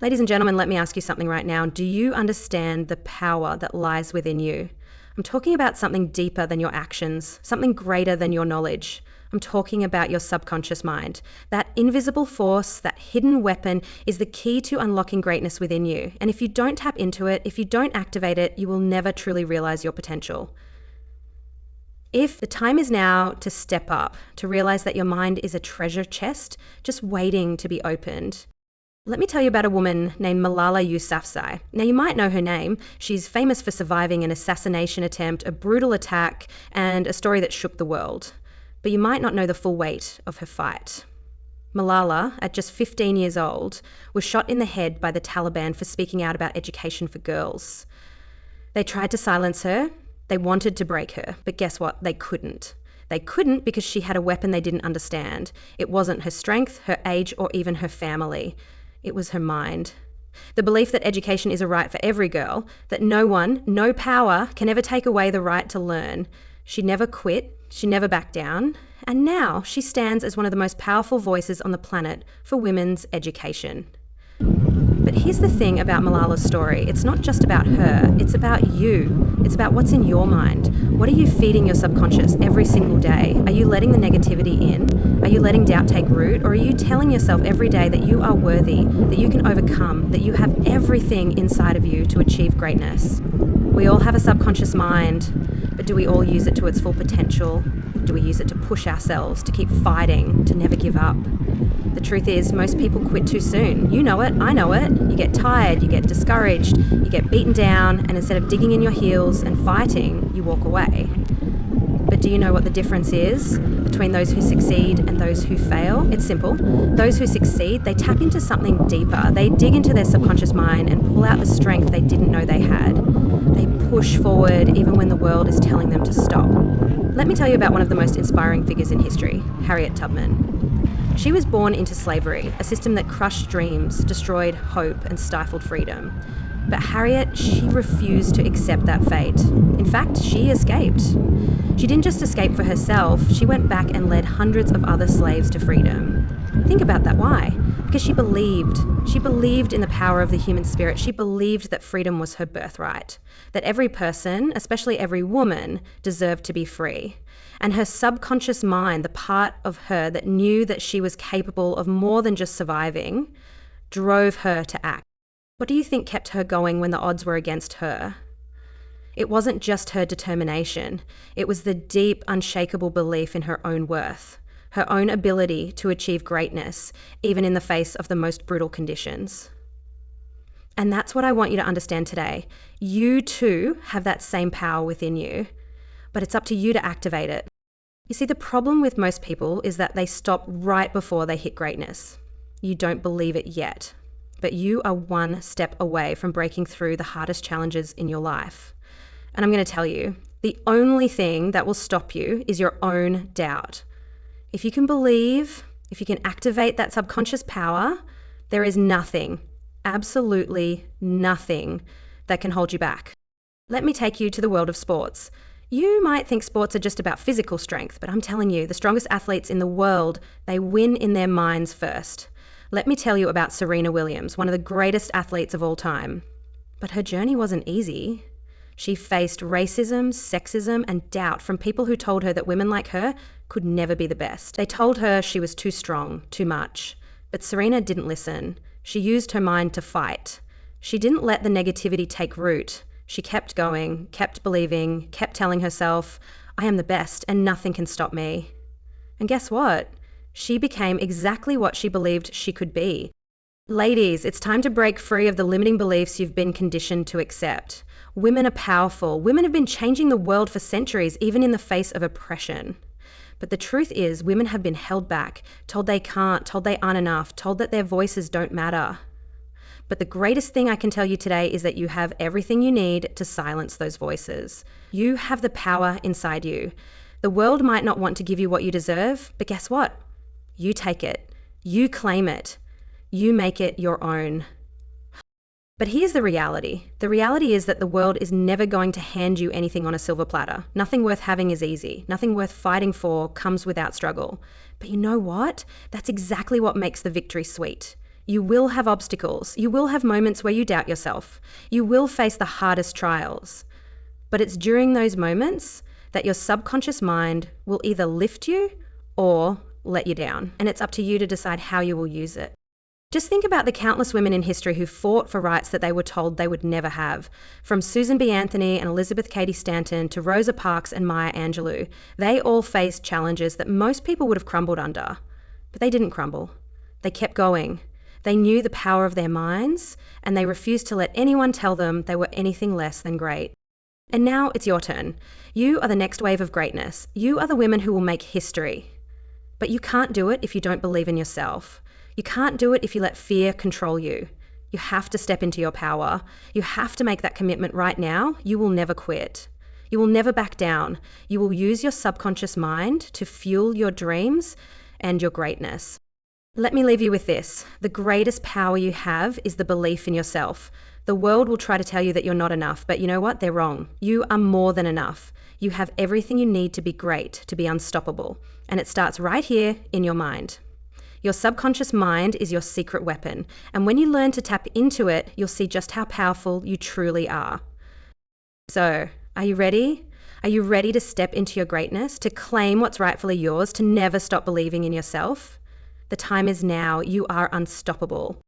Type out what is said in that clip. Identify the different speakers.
Speaker 1: Ladies and gentlemen, let me ask you something right now. Do you understand the power that lies within you? I'm talking about something deeper than your actions, something greater than your knowledge. I'm talking about your subconscious mind. That invisible force, that hidden weapon, is the key to unlocking greatness within you. And if you don't tap into it, if you don't activate it, you will never truly realize your potential. If the time is now to step up, to realize that your mind is a treasure chest just waiting to be opened, let me tell you about a woman named Malala Yousafzai. Now, you might know her name. She's famous for surviving an assassination attempt, a brutal attack, and a story that shook the world. But you might not know the full weight of her fight. Malala, at just 15 years old, was shot in the head by the Taliban for speaking out about education for girls. They tried to silence her. They wanted to break her. But guess what? They couldn't. They couldn't because she had a weapon they didn't understand. It wasn't her strength, her age, or even her family. It was her mind. The belief that education is a right for every girl, that no one, no power can ever take away the right to learn. She never quit, she never backed down, and now she stands as one of the most powerful voices on the planet for women's education. But here's the thing about Malala's story. It's not just about her, it's about you. It's about what's in your mind. What are you feeding your subconscious every single day? Are you letting the negativity in? Are you letting doubt take root? Or are you telling yourself every day that you are worthy, that you can overcome, that you have everything inside of you to achieve greatness? We all have a subconscious mind, but do we all use it to its full potential? Do we use it to push ourselves, to keep fighting, to never give up? The truth is, most people quit too soon. You know it, I know it. You get tired, you get discouraged, you get beaten down, and instead of digging in your heels and fighting, you walk away. But do you know what the difference is between those who succeed and those who fail? It's simple. Those who succeed, they tap into something deeper. They dig into their subconscious mind and pull out the strength they didn't know they had. They push forward even when the world is telling them to stop. Let me tell you about one of the most inspiring figures in history, Harriet Tubman. She was born into slavery, a system that crushed dreams, destroyed hope, and stifled freedom. But Harriet, she refused to accept that fate. In fact, she escaped. She didn't just escape for herself, she went back and led hundreds of other slaves to freedom. Think about that. Why? Because she believed. She believed in the power of the human spirit. She believed that freedom was her birthright, that every person, especially every woman, deserved to be free. And her subconscious mind, the part of her that knew that she was capable of more than just surviving, drove her to act. What do you think kept her going when the odds were against her? It wasn't just her determination. It was the deep, unshakable belief in her own worth, her own ability to achieve greatness, even in the face of the most brutal conditions. And that's what I want you to understand today. You too have that same power within you, but it's up to you to activate it. You see, the problem with most people is that they stop right before they hit greatness. You don't believe it yet, but you are one step away from breaking through the hardest challenges in your life. And I'm going to tell you, the only thing that will stop you is your own doubt. If you can believe, if you can activate that subconscious power, there is nothing, absolutely nothing, that can hold you back. Let me take you to the world of sports. You might think sports are just about physical strength, but I'm telling you, the strongest athletes in the world, they win in their minds first. Let me tell you about Serena Williams, one of the greatest athletes of all time. But her journey wasn't easy. She faced racism, sexism, and doubt from people who told her that women like her could never be the best. They told her she was too strong, too much. But Serena didn't listen. She used her mind to fight. She didn't let the negativity take root. She kept going, kept believing, kept telling herself, I am the best and nothing can stop me. And guess what? She became exactly what she believed she could be. Ladies, it's time to break free of the limiting beliefs you've been conditioned to accept. Women are powerful. Women have been changing the world for centuries, even in the face of oppression. But the truth is, women have been held back, told they can't, told they aren't enough, told that their voices don't matter. But the greatest thing I can tell you today is that you have everything you need to silence those voices. You have the power inside you. The world might not want to give you what you deserve, but guess what? You take it. You claim it. You make it your own. But here's the reality. The reality is that the world is never going to hand you anything on a silver platter. Nothing worth having is easy. Nothing worth fighting for comes without struggle. But you know what? That's exactly what makes the victory sweet. You will have obstacles. You will have moments where you doubt yourself. You will face the hardest trials. But it's during those moments that your subconscious mind will either lift you or let you down. And it's up to you to decide how you will use it. Just think about the countless women in history who fought for rights that they were told they would never have. From Susan B. Anthony and Elizabeth Cady Stanton to Rosa Parks and Maya Angelou, they all faced challenges that most people would have crumbled under. But they didn't crumble. They kept going. They knew the power of their minds, and they refused to let anyone tell them they were anything less than great. And now it's your turn. You are the next wave of greatness. You are the women who will make history. But you can't do it if you don't believe in yourself. You can't do it if you let fear control you. You have to step into your power. You have to make that commitment right now. You will never quit. You will never back down. You will use your subconscious mind to fuel your dreams and your greatness. Let me leave you with this. The greatest power you have is the belief in yourself. The world will try to tell you that you're not enough, but you know what? They're wrong. You are more than enough. You have everything you need to be great, to be unstoppable. And it starts right here in your mind. Your subconscious mind is your secret weapon. And when you learn to tap into it, you'll see just how powerful you truly are. So, are you ready? Are you ready to step into your greatness, to claim what's rightfully yours, to never stop believing in yourself? The time is now. You are unstoppable.